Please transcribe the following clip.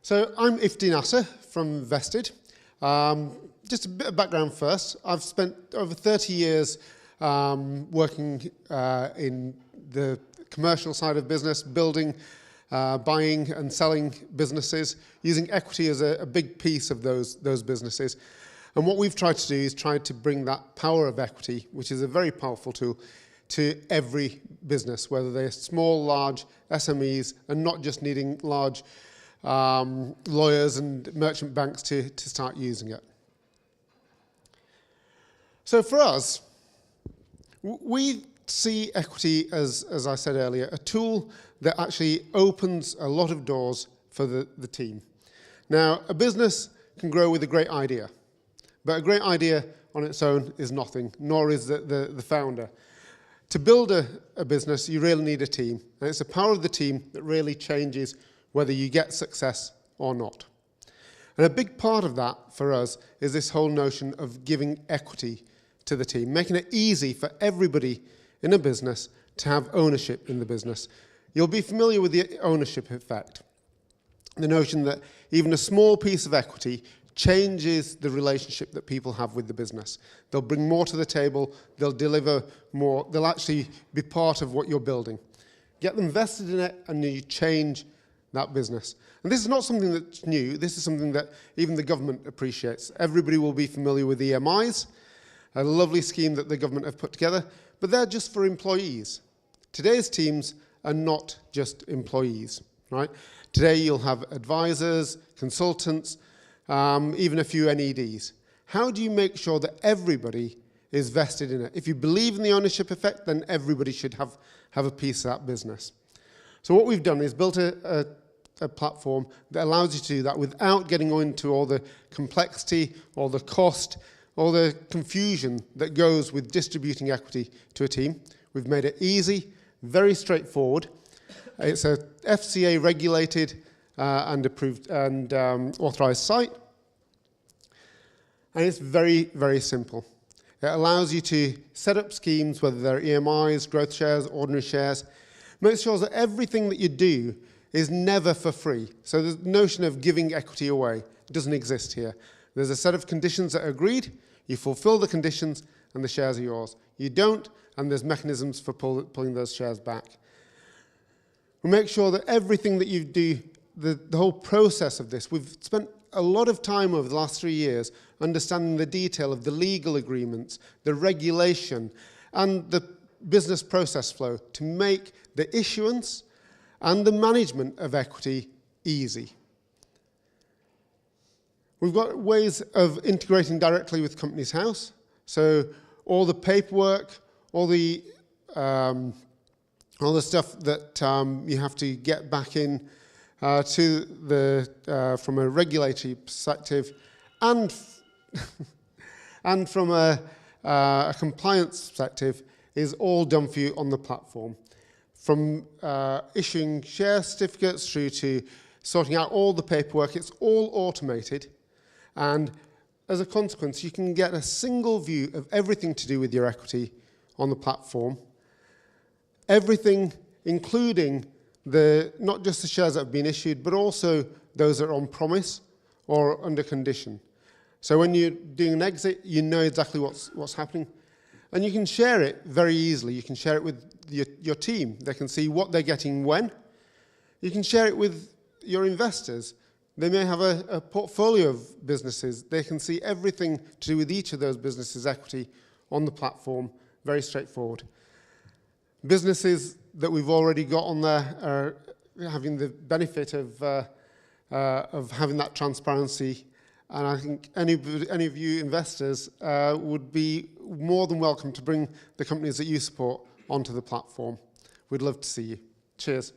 So I'm Ifty Nasir from Vested. Just a bit of background first. I've spent over 30 years working in the commercial side of business, building, buying and selling businesses, using equity as a big piece of those businesses. And what we've tried to do is try to bring that power of equity, which is a very powerful tool, to every business, whether they're small, large, SMEs, and not just needing large lawyers and merchant banks to start using it. So for us, we see equity as I said earlier, a tool that actually opens a lot of doors for the team. Now, a business can grow with a great idea, but a great idea on its own is nothing, nor is the founder. To build a business, you really need a team, and it's the power of the team that really changes whether you get success or not. And a big part of that for us is this whole notion of giving equity to the team, making it easy for everybody in a business to have ownership in the business. You'll be familiar with the ownership effect, the notion that even a small piece of equity changes the relationship that people have with the business. They'll bring more to the table, they'll deliver more, they'll actually be part of what you're building. Get them vested in it and you change that business. And this is not something that's new, this is something that even the government appreciates. Everybody will be familiar with EMIs, a lovely scheme that the government have put together, but they're just for employees. Today's teams are not just employees, right? Today you'll have advisors, consultants, even a few NEDs. How do you make sure that everybody is vested in it? If you believe in the ownership effect, then everybody should have a piece of that business. So what we've done is built a platform that allows you to do that without getting into all the complexity, all the cost, all the confusion that goes with distributing equity to a team. We've made it easy, very straightforward. It's a FCA regulated and approved and authorized site. And it's very, very simple. It allows you to set up schemes, whether they're EMIs, growth shares, ordinary shares. Make sure that everything that you do is never for free. So the notion of giving equity away doesn't exist here. There's a set of conditions that are agreed, you fulfill the conditions, and the shares are yours. You don't, and there's mechanisms for pulling those shares back. We make sure that everything that you do, the whole process of this, we've spent a lot of time over the last 3 years understanding the detail of the legal agreements, the regulation, and the business process flow to make the issuance and the management of equity easy. We've got ways of integrating directly with Companies House. So all the paperwork, all the stuff that you have to get back in to the from a regulatory perspective, and and from a compliance perspective, is all done for you on the platform. From issuing share certificates through to sorting out all the paperwork, it's all automated. And as a consequence, you can get a single view of everything to do with your equity on the platform. Everything, including not just the shares that have been issued, but also those that are on promise or under condition. So when you're doing an exit, you know exactly what's happening. And you can share it very easily. You can share it with your team. They can see what they're getting when. You can share it with your investors. They may have a portfolio of businesses. They can see everything to do with each of those businesses' equity on the platform, very straightforward. Businesses that we've already got on there are having the benefit of having that transparency. And I think any of you investors would be more than welcome to bring the companies that you support onto the platform. We'd love to see you. Cheers.